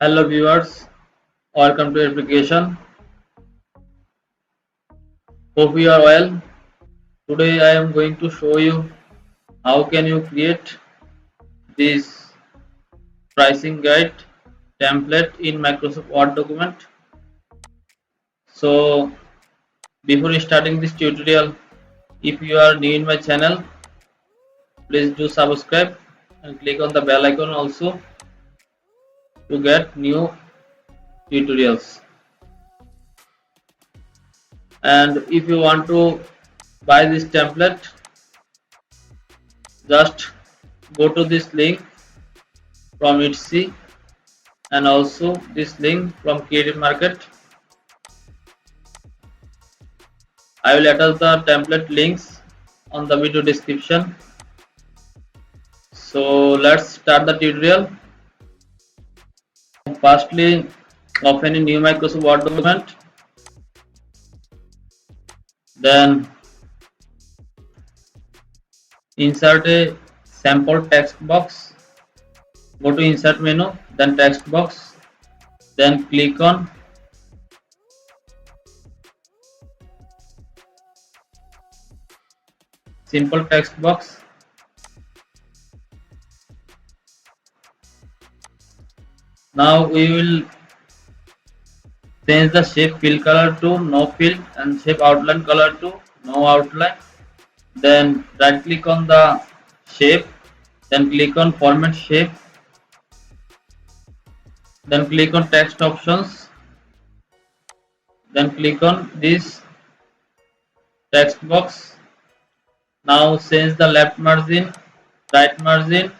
Hello viewers, welcome to application. Hope you are well. Today I am going to show you how can you create this pricing guide template in Microsoft Word document. So before starting this tutorial, if you are new in my channel, please do subscribe and click on the bell icon also to get new tutorials. And if you want to buy this template, just go to this link from Etsy and also this link from Creative Market. I will attach the template links on the video description. So let's start the tutorial. Firstly, open a new Microsoft Word document. Then insert a sample text box. Go to insert menu, then text box. Then click on simple text box. Now we will change the shape fill color to no fill and shape outline color to no outline. Then right click on the shape, then click on format shape, then click on text options, then click on this text box. Now change the left margin, right margin,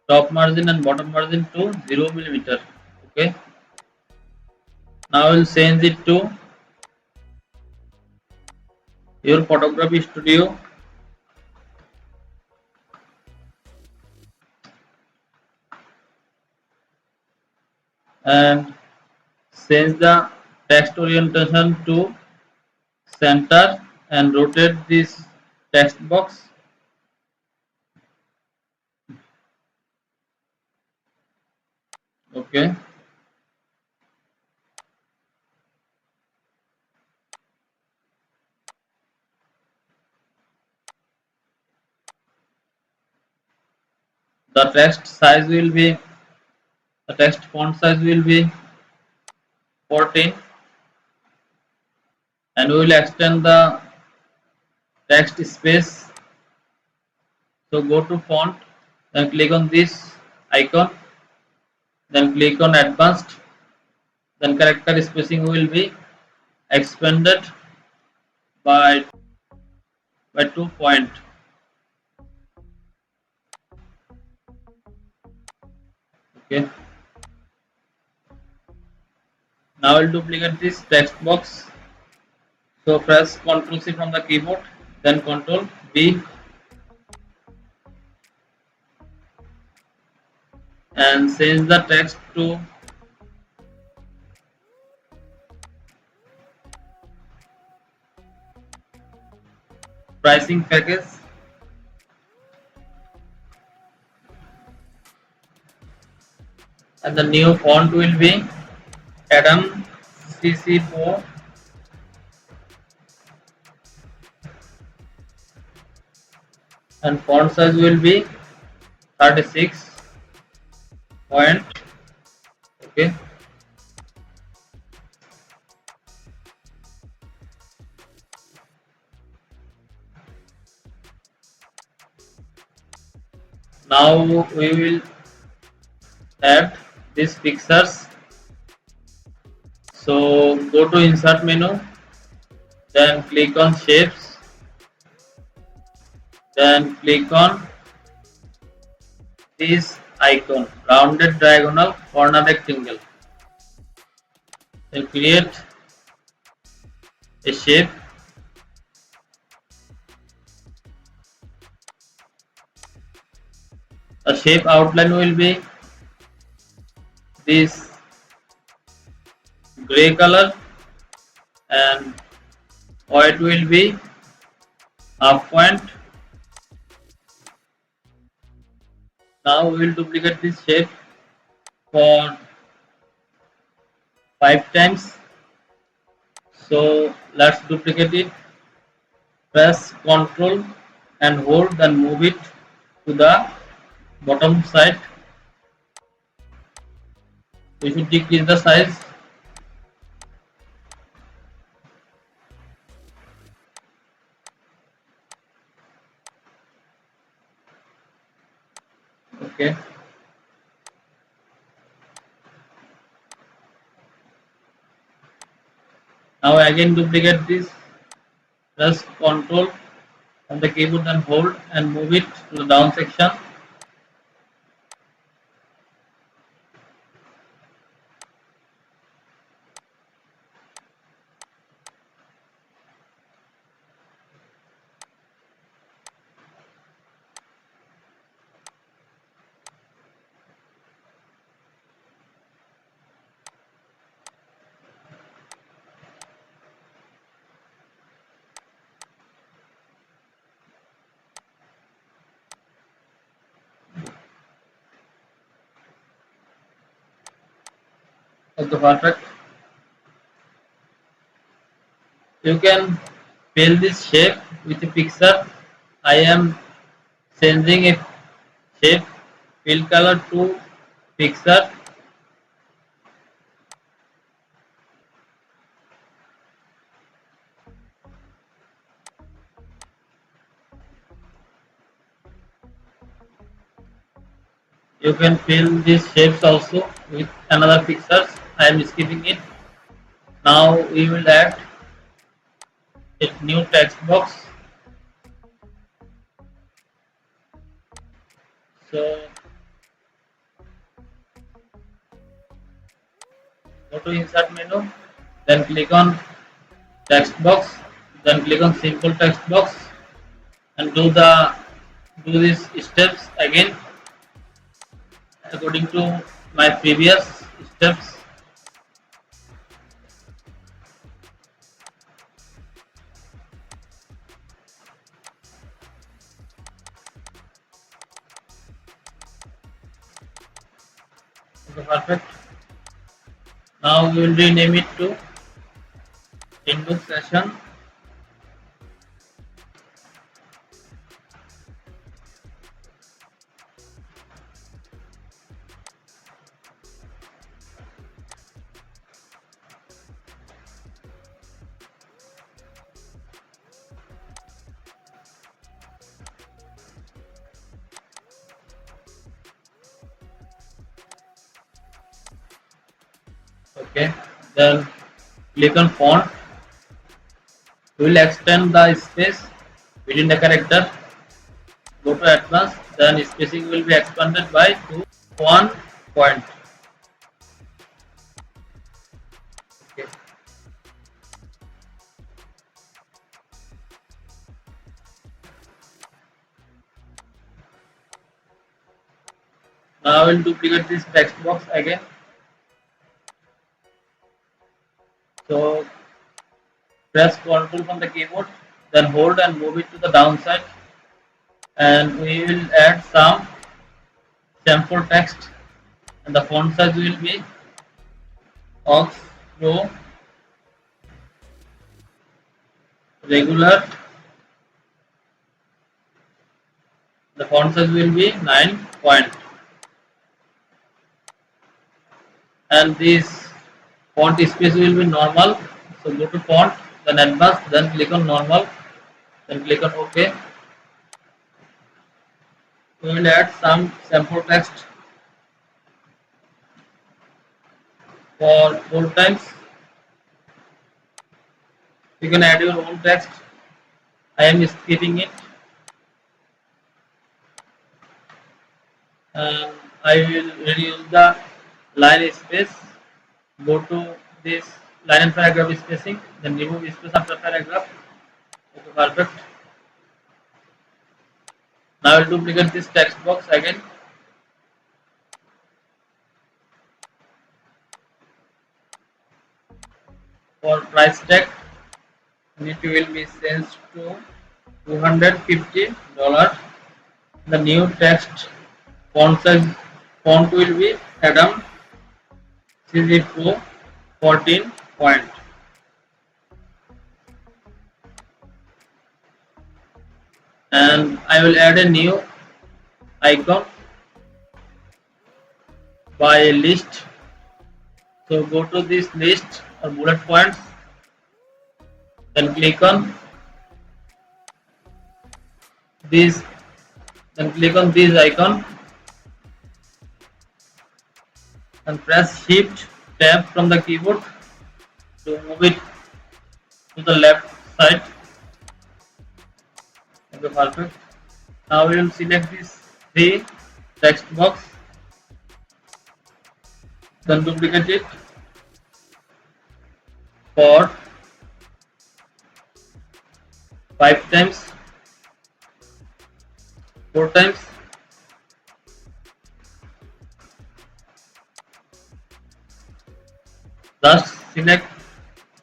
top margin and bottom margin to 0 millimeter. Okay. Now we'll change it to your photography studio and change the text orientation to center and rotate this text box. Okay. The text font size will be 14 and we will extend the text space. So go to font, then click on this icon, then click on advanced, then character spacing will be expanded by 2 point. Okay. Now I'll duplicate this text box. So press Ctrl C from the keyboard, then Ctrl V and change the text to pricing package. And the new font will be Adam CC4 and font size will be 36 point. Okay. Now we will add these pictures. So go to insert menu, then click on shapes, then click on this icon rounded diagonal corner rectangle, then create a shape. The shape outline will be this gray color and white will be half point. Now we will duplicate this shape for 5 times. So let's duplicate it. Press Ctrl and hold, then move it to the bottom side. We should decrease the size. Okay. Now again duplicate this. Press Ctrl on the keyboard and hold and move it to the down section. Okay, perfect. You can fill this shape with a picture. I am changing a shape, fill color to picture. You can fill these shapes also with another pictures. I am skipping it. Now we will add a new text box. So go to insert menu, then click on text box, then click on simple text box and do these steps again according to my previous steps. Okay, perfect. Now we will rename it to inbox session. Okay, then click on font. We will extend the space within the character. Go to advanced, then spacing will be expanded by 1 point. Okay. Now I will duplicate this text box again. So press Ctrl from the keyboard, then hold and move it to the downside, and we will add some sample text, and the font size will be Ox Pro regular. The font size will be 9 point, and this font space will be normal. So go to font, then advanced, then click on normal, then click on OK. We will add some sample text for 4 times. You can add your own text. I am skipping it, and I will reduce the line space. Go to this line and paragraph spacing, then remove space after paragraph. Okay, perfect. Now I will duplicate this text box again. For price tag, it will be changed to $250. The new text font size font will be Adam CG Pro. 14 point. And I will add a new icon by list. So go to this list or bullet points, then click on this, then click on this icon and press Shift Tab from the keyboard to move it to the left side. Okay, perfect. Now we will select this three text box, then duplicate it for 5 times, 4 times, just select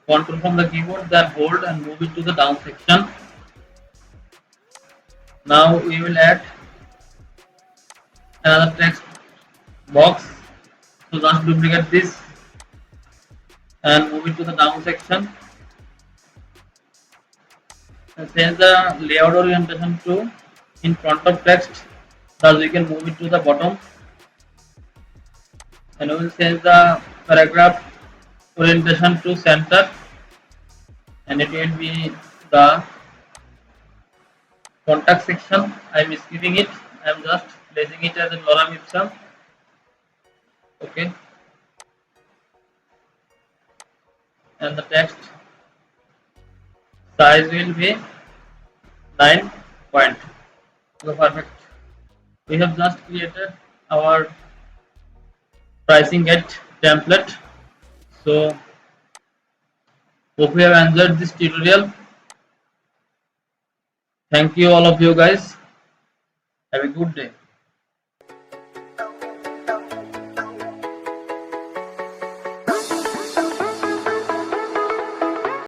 Ctrl from the keyboard, then hold and move it to the down section. Now we will add another text box. So just duplicate this and move it to the down section and change the layout orientation to in front of text, thus we can move it to the bottom, and we will change the paragraph orientation to center, and it will be the contact section. I am skipping it, I am just placing it as a lorem ipsum. Okay, and the text size will be 9 point. Okay, perfect. We have just created our pricing guide template. So hope you have enjoyed this tutorial. Thank you all of you guys. Have a good day.